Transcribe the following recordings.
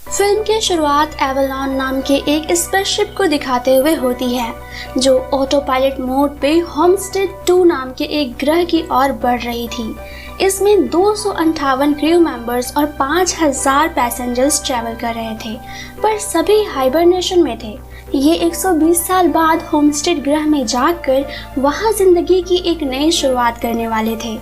Film की शुरुआत Avalon नाम के एक स्पेसशिप को दिखाते हुए होती है जो ऑटो पायलट मोड पे होमस्टेड 2 नाम के एक ग्रह की ओर बढ़ रही थी। इसमें 258 क्रू मेंबर्स और 5000 पैसेंजर्स ट्रैवल कर रहे थे, पर सभी हाइबरनेशन में थे। ये 120 साल बाद होमस्टेड ग्रह में जाकर वहां जिंदगी की एक नई शुरुआत करने वाले थे।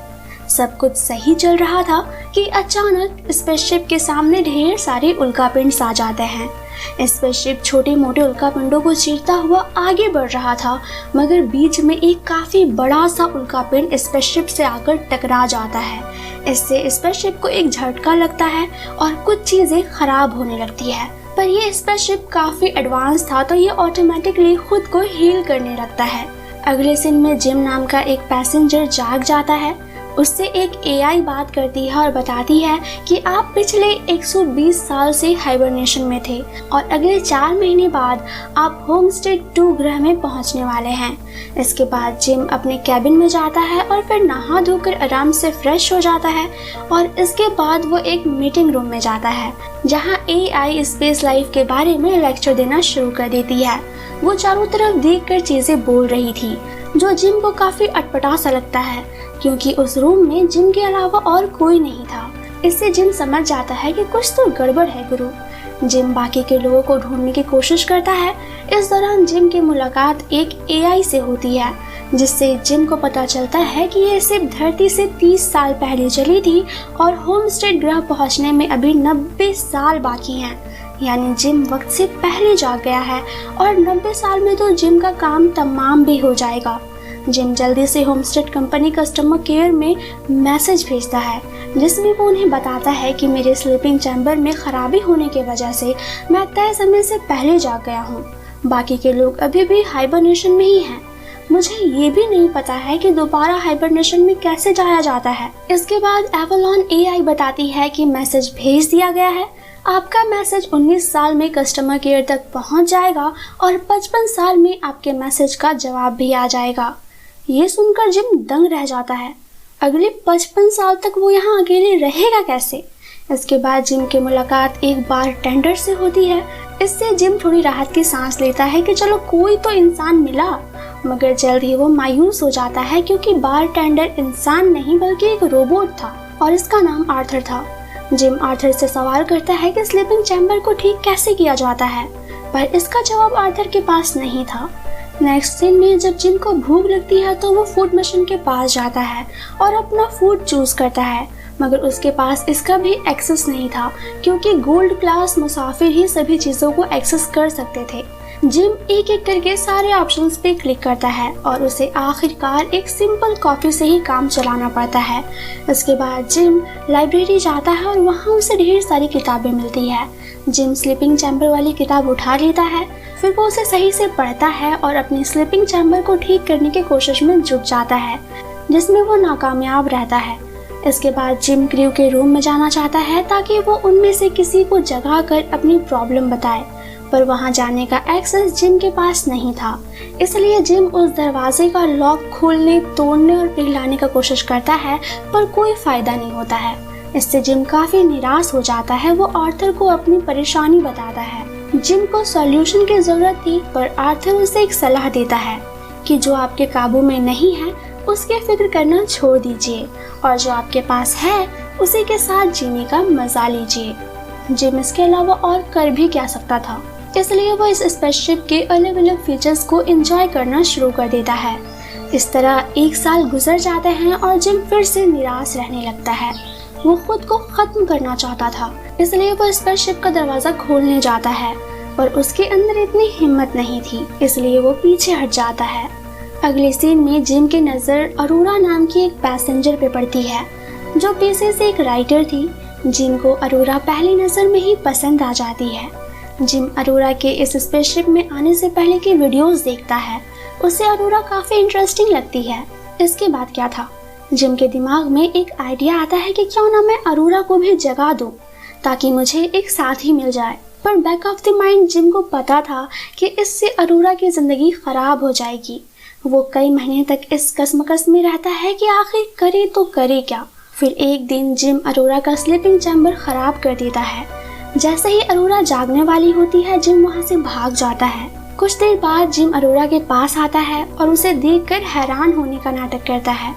सब कुछ सही चल रहा था कि अचानक स्पेसशिप के सामने ढेर सारे उल्कापिंड आ जाते हैं। स्पेसशिप छोटे मोटे उल्कापिंडों को चीरता हुआ आगे बढ़ रहा था, मगर बीच में एक काफी बड़ा सा उल्कापिंड स्पेसशिप से आकर टकरा जाता है। इससे स्पेसशिप को एक झटका लगता है और कुछ चीजें खराब होने लगती है। पर ये स्पेसशिप काफी एडवांस था, तो ये ऑटोमेटिकली खुद को हील करने लगता है। अगले सीन में जिम नाम का एक पैसेंजर जाग जाता है। उससे एक एआई बात करती है और बताती है कि आप पिछले 120 साल से हाइबरनेशन में थे और अगले 4 महीने बाद आप होमस्टेड 2 ग्रह में पहुंचने वाले हैं। इसके बाद जिम अपने कैबिन में जाता है और फिर नहा धोकर आराम से फ्रेश हो जाता है और इसके बाद वो एक मीटिंग रूम में जाता है जहां एआई स्पेस लाइफ के बारे में लेक्चर देना शुरू कर देती है। वो चारों तरफ देखकर चीजें बोल रही थी जो जिम को काफी अटपटा सा लगता है, क्योंकि उस रूम में जिम के अलावा और कोई नहीं था। इससे जिम समझ जाता है कि कुछ तो गड़बड़ है गुरु। जिम बाकी के लोगों को ढूंढने की कोशिश करता है। इस दौरान जिम की मुलाकात एक एआई से होती है, जिससे जिम को पता चलता है कि ये सिर्फ धरती से 30 साल पहले चली थी और होमस्टेड ग्रह पहुंचने में अभी 90 साल बाकी हैं। यानी जिम वक्त से पहले जाग गया है और 90 साल में तो जिम का काम तमाम भी हो जाएगा। जिम जल्दी से होमस्टेड कंपनी कस्टमर केयर में मैसेज भेजता है, जिसमें वो उन्हें बताता है कि मेरे स्लीपिंग चैम्बर में खराबी होने की वजह से मैं तय समय से पहले जाग गया हूँ। बाकी के लोग अभी भी हाइबरनेशन में ही हैं। मुझे ये भी नहीं पता है कि दोबारा हाइबरनेशन में कैसे जाया जाता है। इसके बाद एवलॉन एआई बताती है कि मैसेज भेज दिया गया है। आपका मैसेज 19 साल में कस्टमर केयर तक पहुंच जाएगा और 55 साल में आपके मैसेज का जवाब भी आ जाएगा। ये सुनकर जिम दंग रह जाता है। अगले 55 साल तक वो यहाँ अकेले रहेगा कैसे? इसके बाद जिम की मुलाकात एक बार टेंडर से होती है। इससे जिम थोड़ी राहत की सांस लेता है कि चलो कोई तो इंसान मिला, मगर जल्द ही वो मायूस हो जाता है क्योंकि बार टेंडर इंसान नहीं बल्कि एक रोबोट था और इसका नाम आर्थर था। जिम आर्थर से सवाल करता है कि स्लीपिंग चैम्बर को ठीक कैसे किया जाता है, पर इसका जवाब आर्थर के पास नहीं था। नेक्स्ट सीन में जब जिम को भूख लगती है तो वो फूड मशीन के पास जाता है और अपना फूड चूज करता है, मगर उसके पास इसका भी एक्सेस नहीं था क्योंकि गोल्ड क्लास मुसाफिर ही सभी चीजों को एक्सेस कर सकते थे। जिम एक एक करके सारे ऑप्शंस पे क्लिक करता है और उसे आखिरकार एक सिंपल कॉफी से ही काम चलाना पड़ता है। उसके बाद जिम लाइब्रेरी जाता है और वहाँ उसे ढेर सारी किताबें मिलती है। जिम स्लीपिंग चैम्बर वाली किताब उठा लेता है, फिर वो उसे सही से पढ़ता है और अपनी स्लीपिंग चैम्बर को ठीक करने की कोशिश में जुट जाता है, जिसमें वो नाकामयाब रहता है। इसके बाद जिम क्रू के रूम में जाना चाहता है ताकि वो उनमें से किसी को जगा कर अपनी प्रॉब्लम बताए, पर वहां जाने का एक्सेस जिम के पास नहीं था। इसलिए जिम उस दरवाजे का लॉक खोलने, तोड़ने और पिघलाने का कोशिश करता है, पर कोई फायदा नहीं होता है। इससे जिम काफी निराश हो जाता है। वो आर्थर को अपनी परेशानी बताता है। जिम को सॉल्यूशन की जरूरत थी, पर आर्थर उसे एक सलाह देता है कि जो आपके काबू में नहीं है उसकी फिक्र करना छोड़ दीजिए और जो आपके पास है उसी के साथ जीने का मजा लीजिए। जिम इसके अलावा और कर भी क्या सकता था, इसलिए वो इस स्पेसशिप के अलग अलग फीचर्स को एंजॉय करना शुरू कर देता है। इस तरह 1 साल गुजर जाते हैं और जिम फिर से निराश रहने लगता है। वो खुद को खत्म करना चाहता था, इसलिए वो स्पेसशिप का दरवाजा खोलने जाता है, पर उसके अंदर इतनी हिम्मत नहीं थी, इसलिए वो पीछे हट जाता है। अगले सीन में जिम की नजर अरोरा नाम की एक पैसेंजर पे पड़ती है, जो पेशे से एक राइटर थी। जिम को अरोरा पहली नजर में ही पसंद आ जाती है। जिम अरोरा के इस स्पेसशिप में आने से पहले की वीडियोस देखता है। उसे अरोरा काफी इंटरेस्टिंग लगती है। इसके बाद क्या था, जिम के दिमाग में एक आइडिया आता है कि क्यों ना मैं अरोरा को भी जगा दूं ताकि मुझे एक साथी मिल जाए। पर back of the mind gym को पता था कि इससे अरोरा की जिंदगी खराब हो जाएगी। वो कई महीने तक इस कसमकस में रहता है कि आखिर करे तो करे क्या। फिर एक दिन जिम अरोरा का स्लीपिंग चैम्बर खराब कर देता है। जैसे ही अरोरा जागने वाली होती है, जिम वहाँ से भाग जाता है। कुछ देर बाद जिम अरोरा के पास आता है और उसे देखकर हैरान होने का नाटक करता है।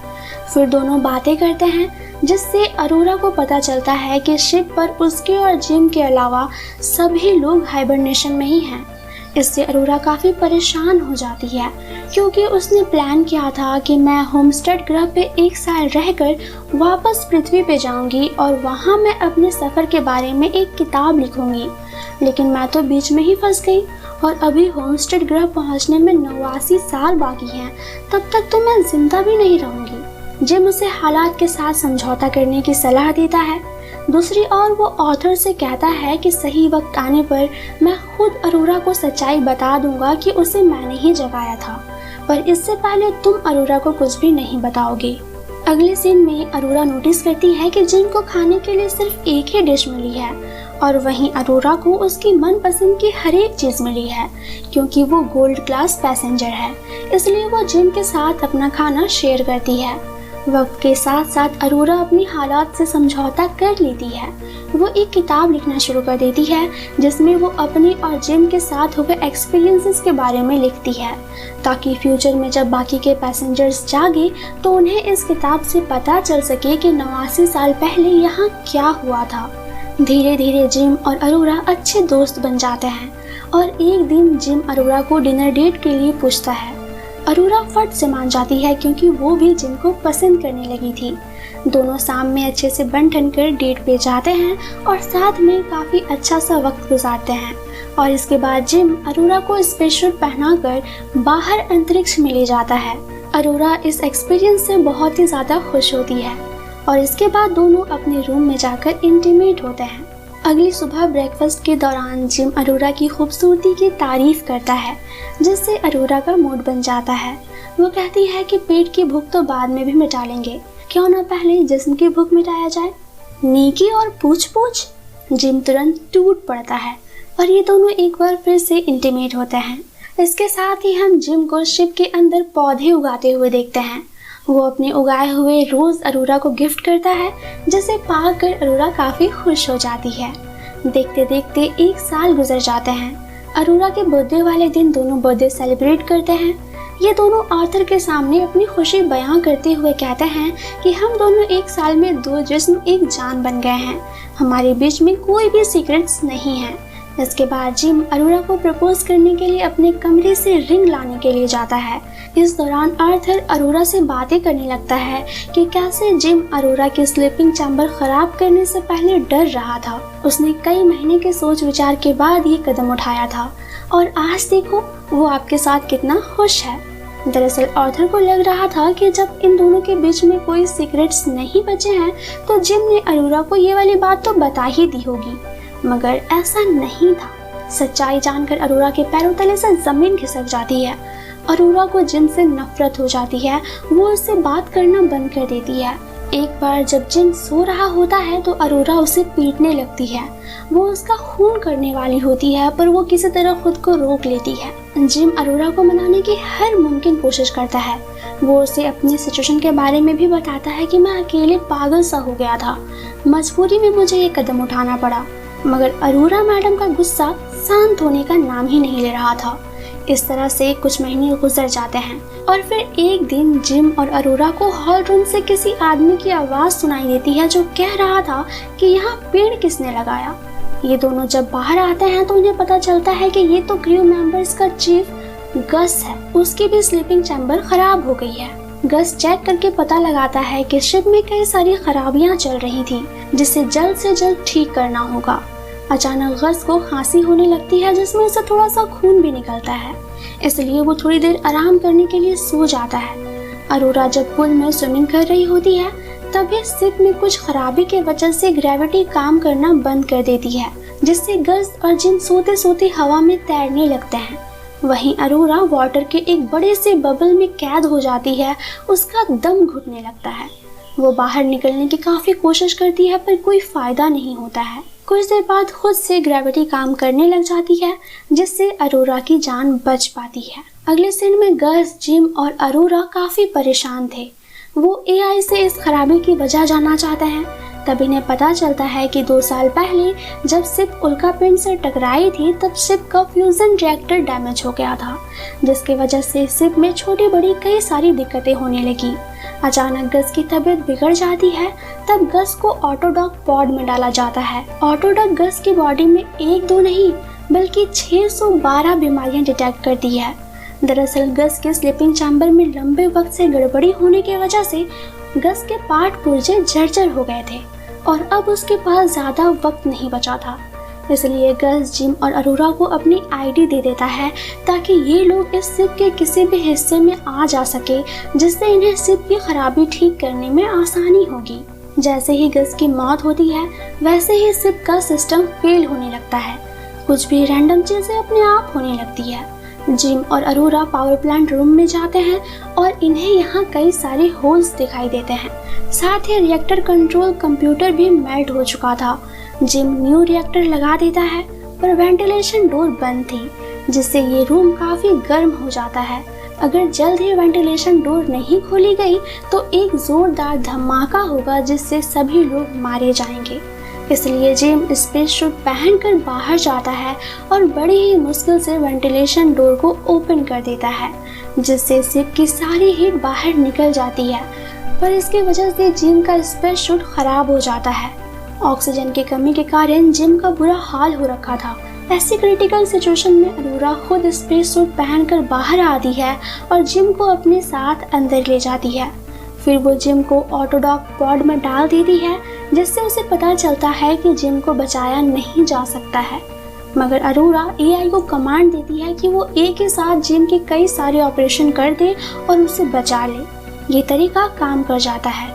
फिर दोनों बातें करते हैं, जिससे अरोरा को पता चलता है कि शिप पर उसके और जिम के अलावा सभी लोग हाइबरनेशन में ही हैं। इससे अरोरा काफ़ी परेशान हो जाती है, क्योंकि उसने प्लान किया था कि मैं होमस्टेड ग्रह पे 1 साल रहकर वापस पृथ्वी पे जाऊंगी और वहाँ मैं अपने सफ़र के बारे में एक किताब लिखूंगी। लेकिन मैं तो बीच में ही फंस गई और अभी होमस्टेड ग्रह पहुँचने में 89 साल बाकी हैं। तब तक तो मैं जिंदा भी नहीं रहूंगी। जिम उसे हालात के साथ समझौता करने की सलाह देता है। दूसरी ओर वो ऑथर से कहता है कि सही वक्त आने पर मैं खुद अरोरा को सच्चाई बता दूंगा कि उसे मैंने ही जगाया था, पर इससे पहले तुम अरोरा को कुछ भी नहीं बताओगे। अगले सीन में अरोरा नोटिस करती है कि जिम को खाने के लिए सिर्फ एक ही डिश मिली है और वहीं अरोरा को उसकी मनपसंद की हर एक चीज मिली है, क्योंकि वो गोल्ड क्लास पैसेंजर है। इसलिए वो जिम के साथ अपना खाना शेयर करती है। वक्त के साथ साथ अरोरा अपनी हालात से समझौता कर लेती है। वो एक किताब लिखना शुरू कर देती है, जिसमें वो अपने और जिम के साथ हुए एक्सपीरियंसेस के बारे में लिखती है, ताकि फ्यूचर में जब बाकी के पैसेंजर्स जागे तो उन्हें इस किताब से पता चल सके कि 89 साल पहले यहाँ क्या हुआ था। धीरे धीरे जिम और अरोरा अच्छे दोस्त बन जाते हैं और एक दिन जिम अरोरा को डिनर डेट के लिए पूछता है। अरोरा फट से मान जाती है, क्योंकि वो भी जिम को पसंद करने लगी थी। दोनों शाम में अच्छे से बन ठन कर डेट पे जाते हैं और साथ में काफ़ी अच्छा सा वक्त गुजारते हैं। और इसके बाद जिम अरोरा को स्पेससूट पहनाकर बाहर अंतरिक्ष में ले जाता है। अरोरा इस एक्सपीरियंस से बहुत ही ज़्यादा खुश होती है और इसके बाद दोनों अपने रूम में जाकर इंटीमेट होते हैं। अगली सुबह ब्रेकफास्ट के दौरान जिम अरोरा की खूबसूरती की तारीफ करता है, जिससे अरोरा का मूड बन जाता है। वो कहती है कि पेट की भूख तो बाद में भी मिटा लेंगे, क्यों ना पहले जिस्म की भूख मिटाया जाए। नीकी और पूछ पूछ। जिम तुरंत टूट पड़ता है और ये दोनों एक बार फिर से इंटीमेट होते हैं। इसके साथ ही हम जिम को शिप के अंदर पौधे उगाते हुए देखते हैं। वो अपने उगाए हुए रोज अरोरा को गिफ्ट करता है, जिसे पाकर अरोरा काफी खुश हो जाती है। देखते देखते 1 साल गुजर जाते हैं। अरोरा के बर्थडे वाले दिन दोनों बर्थडे सेलिब्रेट करते हैं। ये दोनों आर्थर के सामने अपनी खुशी बयां करते हुए कहते हैं कि हम दोनों 1 साल में 2 जिस्म एक जान बन गए हैं। हमारे बीच में कोई भी सीक्रेट्स नहीं है। इसके बाद जिम अरोरा को प्रपोज करने के लिए अपने कमरे से रिंग लाने के लिए जाता है। इस दौरान आर्थर अरोरा से बातें करने लगता है कि कैसे जिम अरोरा की स्लीपिंग चैम्बर खराब करने से पहले डर रहा था। उसने कई महीने के सोच विचार के बाद ये कदम उठाया था और आज देखो वो आपके साथ कितना खुश है। दरअसल आर्थर को लग रहा था कि जब इन दोनों के बीच में कोई सीक्रेट्स नहीं बचे हैं तो जिम ने अरोरा को ये वाली बात तो बता ही दी होगी, मगर ऐसा नहीं था। सच्चाई जानकर अरोरा के पैरों तले से जमीन खिसक जाती है। अरोरा को जिम से नफरत हो जाती है। वो उससे बात करना बंद कर देती है। एक बार जब जिम सो रहा होता है तो अरोरा उसे पीटने लगती है। वो उसका खून करने वाली होती है, पर वो किसी तरह खुद को रोक लेती है। जिम अरोरा को मनाने की हर मुमकिन कोशिश करता है। वो उसे अपनी सिचुएशन के बारे में भी बताता है कि मैं अकेले पागल सा हो गया था, मजबूरी में मुझे ये कदम उठाना पड़ा। मगर अरोरा मैडम का गुस्सा शांत होने का नाम ही नहीं ले रहा था। इस तरह से कुछ महीने गुजर जाते हैं और फिर एक दिन जिम और अरोरा को हॉल रूम से किसी आदमी की आवाज सुनाई देती है, जो कह रहा था कि यहाँ पेड़ किसने लगाया। ये दोनों जब बाहर आते हैं तो उन्हें पता चलता है कि ये तो क्रू मेंबर्स का चीफ गस है। उसकी भी स्लीपिंग चैम्बर खराब हो गई है। गस चेक करके पता लगाता है कि शिप में कई सारी खराबियां चल रही थी, जिसे जल्द से जल्द ठीक करना होगा। अचानक गस को खांसी होने लगती है, जिसमें उसे थोड़ा सा खून भी निकलता है, इसलिए वो थोड़ी देर आराम करने के लिए सो जाता है। अरोरा जब पूल में स्विमिंग कर रही होती है तभी शिप में कुछ खराबी के वजह से ग्रेविटी काम करना बंद कर देती है, जिससे गस और जिम सोते सोते हवा में तैरने लगते हैं। वहीं अरोरा वाटर के एक बड़े से बबल में कैद हो जाती है। उसका दम घुटने लगता है। वो बाहर निकलने की काफी कोशिश करती है, पर कोई फायदा नहीं होता है। कुछ देर बाद खुद से ग्रेविटी काम करने लग जाती है, जिससे अरोरा की जान बच पाती है। अगले सीन में गस, जिम और अरोरा काफी परेशान थे। वो एआई से इस खराबी की वजह जानना चाहते हैं, तब इन्हें पता चलता है कि 2 साल पहले जब शिप उल्कापिंड से टकराई थी तब शिप का फ्यूजन रिएक्टर डैमेज हो गया था, जिसकी वजह से शिप में छोटी बड़ी कई सारी दिक्कतें होने लगी। अचानक गस की तबीयत बिगड़ जाती है, तब गस को ऑटोडॉक पॉड में डाला जाता है। ऑटोडॉक गस की बॉडी में 1-2 नहीं बल्कि 612 बीमारियां डिटेक्ट करती है। दरअसल गस के स्लीपिंग चैम्बर में लंबे वक्त से गड़बड़ी होने की वजह से गस के पार्ट पुर्जे जर्जर हो गए थे और अब उसके पास ज्यादा वक्त नहीं बचा था। इसलिए गस जिम और अरोरा को अपनी आईडी दे देता है ताकि ये लोग इस शिप के किसी भी हिस्से में आ जा सके, जिससे इन्हें शिप की खराबी ठीक करने में आसानी होगी। जैसे ही गस की मौत होती है वैसे ही शिप का सिस्टम फेल होने लगता है। कुछ भी रैंडम चीजें अपने आप होने लगती है। जिम और अरोरा पावर प्लांट रूम में जाते हैं और इन्हें यहाँ कई सारे होल्स दिखाई देते हैं। साथ ही रिएक्टर कंट्रोल कंप्यूटर भी मेल्ट हो चुका था। जिम न्यू रिएक्टर लगा देता है पर वेंटिलेशन डोर बंद थी, जिससे ये रूम काफी गर्म हो जाता है। अगर जल्द ही वेंटिलेशन डोर नहीं खोली गई तो एक जोरदार धमाका होगा जिससे सभी लोग मारे जाएंगे। इसलिए जिम स्पेस सूट पहनकर बाहर जाता है और बड़ी ही मुश्किल से वेंटिलेशन डोर को ओपन कर देता है, जिससे शिप की सारी हीट बाहर निकल जाती है। पर इसकी वजह से जिम का स्पेस सूट खराब हो जाता है। ऑक्सीजन की कमी के कारण जिम का बुरा हाल हो रखा था। ऐसी क्रिटिकल सिचुएशन में अरोरा खुद स्पेस सूट पहनकर बाहर आती है और जिम को अपने साथ अंदर ले जाती है। फिर वो जिम को ऑटोडॉक पॉड में डाल देती है, जिससे उसे पता चलता है कि जिम को बचाया नहीं जा सकता है। मगर अरोरा एआई को कमांड देती है कि वो एक ही साथ जिम के कई सारे ऑपरेशन कर दे और उसे बचा ले। ये तरीका काम कर जाता है।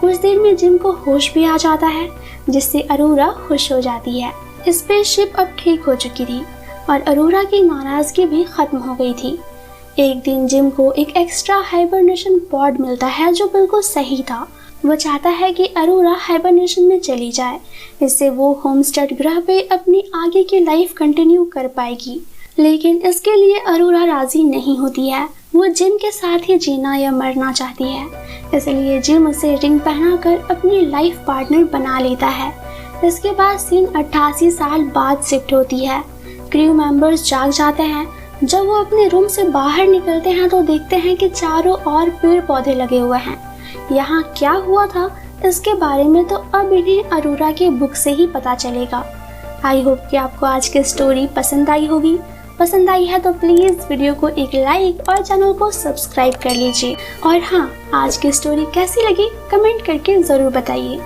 कुछ देर में जिम को होश भी आ जाता है, जिससे अरोरा खुश हो जाती है। स्पेसशिप अब ठीक हो चुकी थी और अरोरा की नाराजगी भी खत्म हो गई थी। एक दिन जिम को एक एक्स्ट्रा हाइबरनेशन पॉड मिलता है जो बिल्कुल सही था। वो चाहता है कि अरोरा हाइबरनेशन में चली जाए, इससे वो होमस्टेड ग्रह पे अपनी आगे की लाइफ कंटिन्यू कर पाएगी। लेकिन इसके लिए अरोरा राजी नहीं होती है। वो जिम के साथ ही जीना या मरना चाहती है, इसलिए जिम उसे रिंग पहनाकर अपनी लाइफ पार्टनर बना लेता है। इसके बाद सीन 88 साल बाद शिफ्ट होती है। क्रू मेंबर्स जाग जाते हैं। जब वो अपने रूम से बाहर निकलते हैं तो देखते हैं कि चारों ओर पेड़ पौधे लगे हुए हैं। यहाँ क्या हुआ था इसके बारे में तो अब इन्हें अरोरा की बुक से ही पता चलेगा। आई होप कि आपको आज की स्टोरी पसंद आई होगी। पसंद आई है तो प्लीज़ वीडियो को एक लाइक और चैनल को सब्सक्राइब कर लीजिए। और हाँ, आज की स्टोरी कैसी लगी कमेंट करके ज़रूर बताइए।